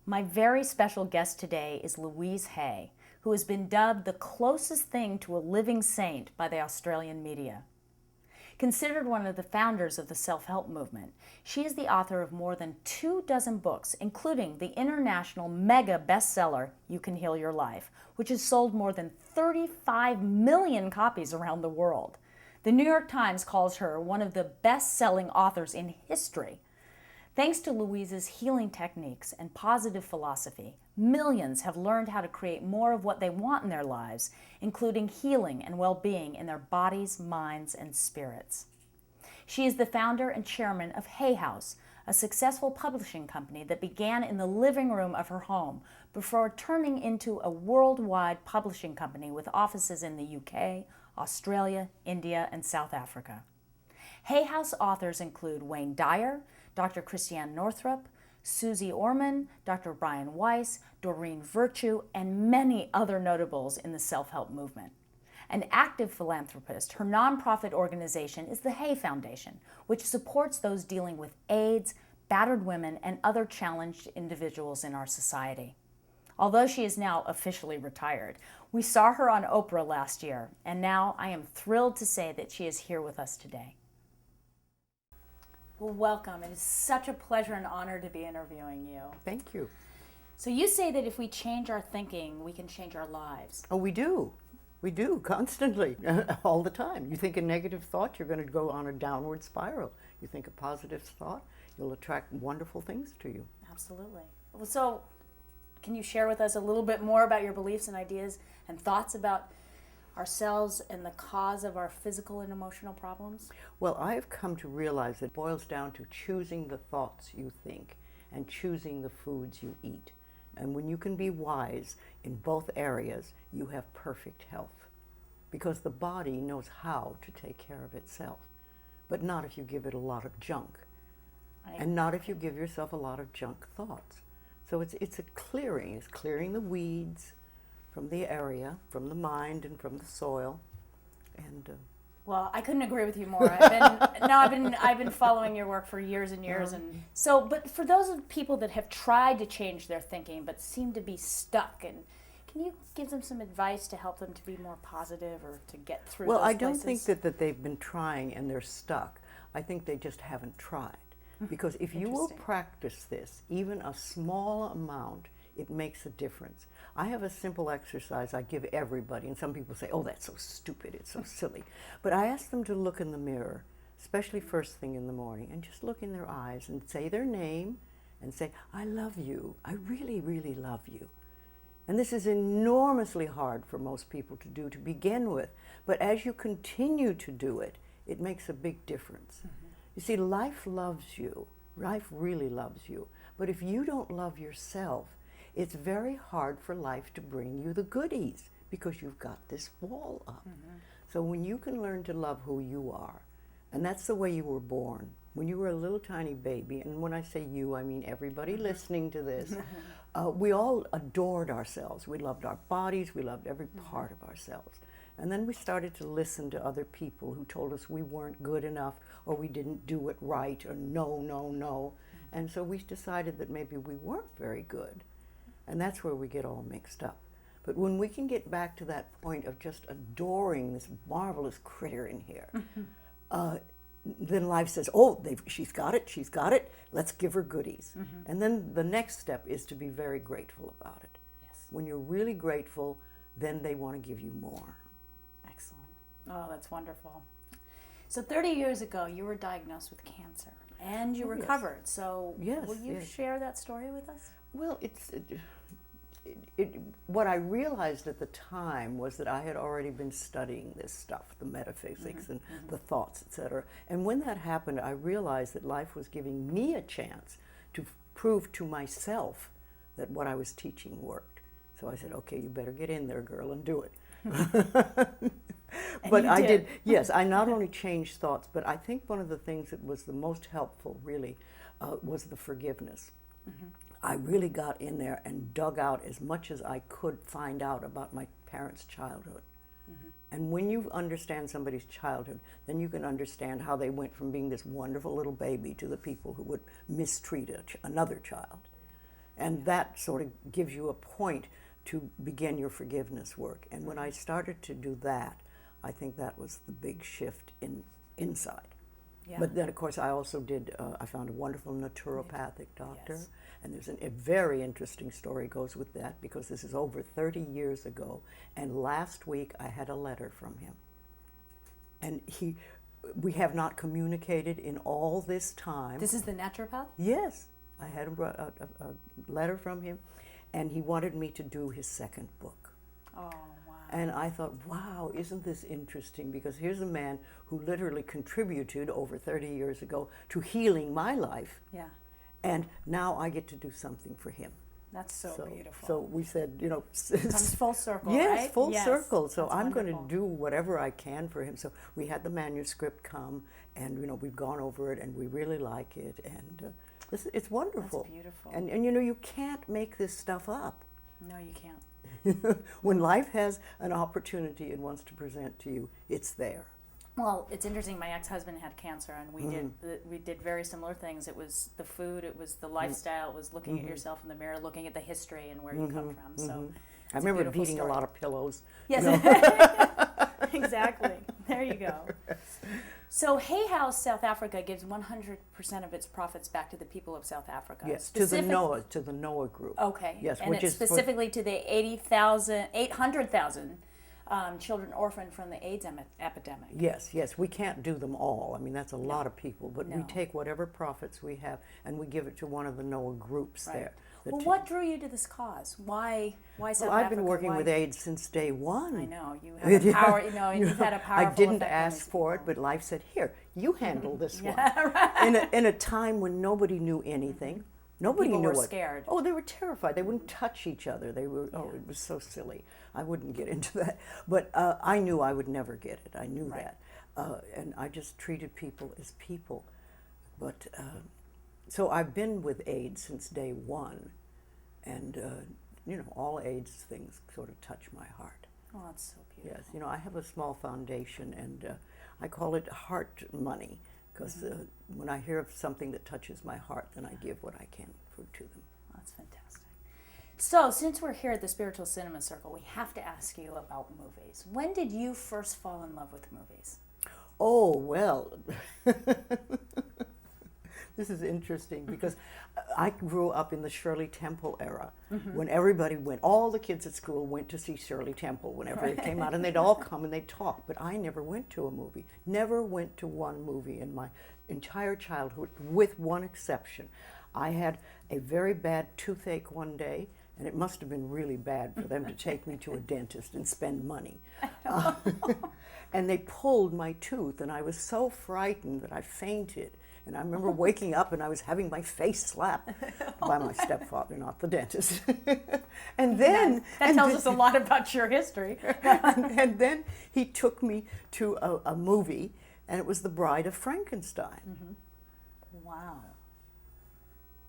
My very special guest today is Louise Hay, who has been dubbed the closest thing to a living saint by the Australian media. Considered one of the founders of the self-help movement, she is the author of more than 24 books, including the international mega bestseller, You Can Heal Your Life, which has sold more than 35 million copies around the world. The New York Times calls her one of the best-selling authors in history. Thanks to Louise's healing techniques and positive philosophy, millions have learned how to create more of what they want in their lives, including healing and well-being in their bodies, minds, and spirits. She is the founder and chairman of Hay House, a successful publishing company that began in the living room of her home before turning into a worldwide publishing company with offices in the UK, Australia, India, and South Africa. Hay House authors include Wayne Dyer, Dr. Christiane Northrup, Susie Orman, Dr. Brian Weiss, Doreen Virtue, and many other notables in the self-help movement. An active philanthropist, her nonprofit organization is the Hay Foundation, which supports those dealing with AIDS, battered women, and other challenged individuals in our society. Although she is now officially retired, we saw her on Oprah last year, and now I am thrilled to say that she is here with us today. Well, welcome. It is such a pleasure and honor to be interviewing you. Thank you. So you say that if we change our thinking, we can change our lives. Oh, we do. We do, constantly, all the time. You think a negative thought, you're going to go on a downward spiral. You think a positive thought, you'll attract wonderful things to you. Absolutely. Well, so can you share with us a little bit more about your beliefs and ideas and thoughts about ourselves and the cause of our physical and emotional problems? Well, I have come to realize it boils down to choosing the thoughts you think and choosing the foods you eat. And when you can be wise in both areas, you have perfect health. Because the body knows how to take care of itself, but not if you give it a lot of junk. And not if you give yourself a lot of junk thoughts. So it's a clearing. It's clearing the weeds from the area, from the mind, and from the soil. And well, I couldn't agree with you more. I've been following your work for years and years, and so. But for those of people that have tried to change their thinking but seem to be stuck, and can you give them some advice to help them to be more positive or to get through? Well, those I don't places? think that they've been trying and they're stuck. I think they just haven't tried. Because if you will practice this, even a small amount, it makes a difference. I have a simple exercise I give everybody, and some people say, oh, that's so stupid, it's so silly. But I ask them to look in the mirror, especially first thing in the morning, and just look in their eyes and say their name and say, I love you, I really, really love you. And this is enormously hard for most people to do to begin with, but as you continue to do it, it makes a big difference. You see, life loves you. Life really loves you. But if you don't love yourself, it's very hard for life to bring you the goodies because you've got this wall up. So when you can learn to love who you are, and that's the way you were born, when you were a little tiny baby, and when I say you, I mean everybody listening to this, we all adored ourselves. We loved our bodies, we loved every part of ourselves. And then we started to listen to other people who told us we weren't good enough or we didn't do it right or no, no, no. And so we decided that maybe we weren't very good. And that's where we get all mixed up. But when we can get back to that point of just adoring this marvelous critter in here, then life says, oh, she's got it, let's give her goodies. And then the next step is to be very grateful about it. Yes. When you're really grateful, then they want to give you more. Excellent. Oh, that's wonderful. So 30 years ago, you were diagnosed with cancer, and you recovered. So will you share that story with us? Well, what I realized at the time was that I had already been studying this stuff, the metaphysics and the thoughts, etc. And when that happened, I realized that life was giving me a chance to prove to myself that what I was teaching worked. So I said, okay, you better get in there, girl, and do it. But I did, yes, I not only changed thoughts, but I think one of the things that was the most helpful, really, was the forgiveness. I really got in there and dug out as much as I could find out about my parents' childhood. And when you understand somebody's childhood, then you can understand how they went from being this wonderful little baby to the people who would mistreat another child. And that sort of gives you a point to begin your forgiveness work. And when I started to do that, I think that was the big shift inside. Yeah. But then, of course, I also did, I found a wonderful naturopathic doctor. Yes. And there's a very interesting story goes with that, because this is over 30 years ago. And last week I had a letter from him. And we have not communicated in all this time. This is the naturopath? Yes. I had a letter from him, and he wanted me to do his second book. Oh, wow. And I thought, wow, isn't this interesting? Because here's a man who literally contributed over 30 years ago to healing my life. Yeah. And now I get to do something for him. That's so beautiful. So we said, Comes full circle, yes, right? full circle. So That's I'm going wonderful. to do whatever I can for him. So we had the manuscript come, and we've gone over it, and we really like it, and it's wonderful. That's beautiful. And you can't make this stuff up. No, you can't. When life has an opportunity it wants to present to you, it's there. Well, it's interesting. My ex-husband had cancer, and we did very similar things. It was the food, it was the lifestyle, it was looking at yourself in the mirror, looking at the history and where you come from. So I remember beating a lot of pillows. Yes, exactly. There you go. So Hay House South Africa gives 100% of its profits back to the people of South Africa. Yes, to the NOAA group. Okay. Yes, and which it's is specifically to the 800,000 children orphaned from the AIDS epidemic. Yes, we can't do them all. I mean, that's a lot of people, but we No. take whatever profits we have and we give it to one of the NOAA groups there. Well, what drew you to this cause? Why South Africa? I've been working with AIDS since day one. I know you have a power. You've had a powerful. I didn't effect on ask these for it, people. but life said, "Here, you handle this one." Right. In a time when nobody knew anything, nobody People knew were what. scared. Oh, they were terrified. They wouldn't touch each other. They were. Oh, it was so silly. I wouldn't get into that. But I knew I would never get it. I knew that, and I just treated people as people. But so I've been with AIDS since day one. And, all AIDS things sort of touch my heart. Oh, that's so beautiful. Yes, I have a small foundation, and I call it heart money, because when I hear of something that touches my heart, then I give what I can to them. That's fantastic. So, since we're here at the Spiritual Cinema Circle, we have to ask you about movies. When did you first fall in love with movies? Oh, well... This is interesting because I grew up in the Shirley Temple era when everybody all the kids at school went to see Shirley Temple whenever it came out, and they'd all come and they'd talk. But I never went to a movie, never went to one movie in my entire childhood, with one exception. I had a very bad toothache one day, and it must have been really bad for them to take me to a dentist and spend money. And they pulled my tooth, and I was so frightened that I fainted. And I remember waking up and I was having my face slapped by my stepfather, not the dentist. And then... That tells us a lot about your history. and then he took me to a movie, and it was The Bride of Frankenstein. Wow.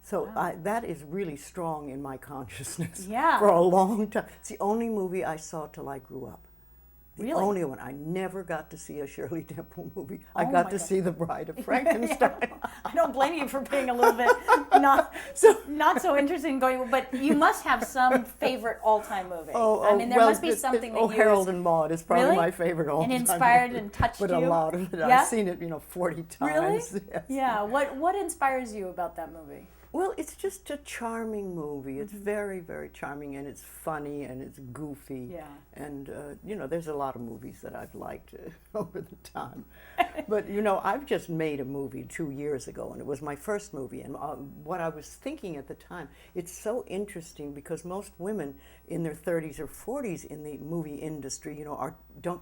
So that is really strong in my consciousness Yeah. for a long time. It's the only movie I saw till I grew up. The Really? only one. I never got to see a Shirley Temple movie. Oh I got my to God. see The Bride of Frankenstein. I don't blame you for being a little bit not so interested in going, but you must have some favorite all-time movie. I mean, there must be something that Harold and Maude is probably Really? my favorite all-time And inspired movie. and touched but you? a lot of it. Yeah? I've seen it, 40 times. Really? Yes. Yeah. What inspires you about that movie? Well, it's just a charming movie. It's very, very charming, and it's funny, and it's goofy. Yeah. And, there's a lot of movies that I've liked over the time. But, I've just made a movie 2 years ago, and it was my first movie. And what I was thinking at the time, it's so interesting because most women in their 30s or 40s in the movie industry,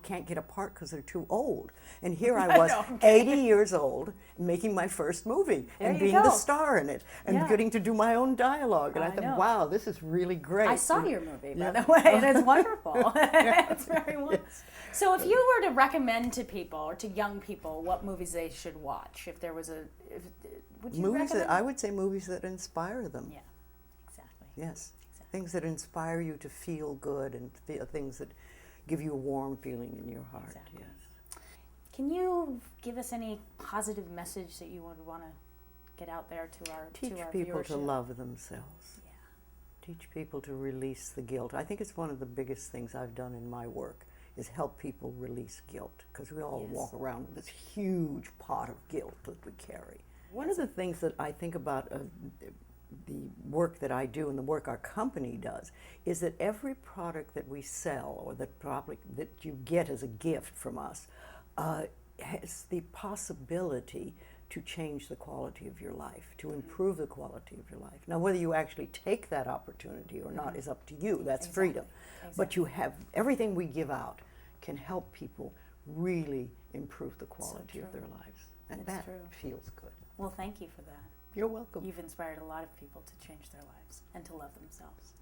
can't get a part because they're too old. And here I was, 80 years old, making my first movie and being the star in it and getting to do my own dialogue. And I thought, wow, this is really great. I saw your movie, by the way, and it's wonderful. It's very wonderful. Yes. So if you were to recommend to people or to young people what movies they should watch, if there was would you recommend? I would say movies that inspire them. Yeah, exactly. Yes. Things that inspire you to feel good and things that give you a warm feeling in your heart. Exactly. Yes. Can you give us any positive message that you would want to get out there to our Teach people viewership? to love themselves. Yeah. Teach people to release the guilt. I think it's one of the biggest things I've done in my work is help people release guilt, because we all walk around with this huge pot of guilt that we carry. One of the things that I think about the work that I do and the work our company does is that every product that we sell or that you get as a gift from us has the possibility to change the quality of your life, to improve the quality of your life. Now, whether you actually take that opportunity or not is up to you. That's freedom. But you have, everything we give out can help people really improve the quality of their lives. And that feels good. Well, thank you for that. You're welcome. You've inspired a lot of people to change their lives and to love themselves.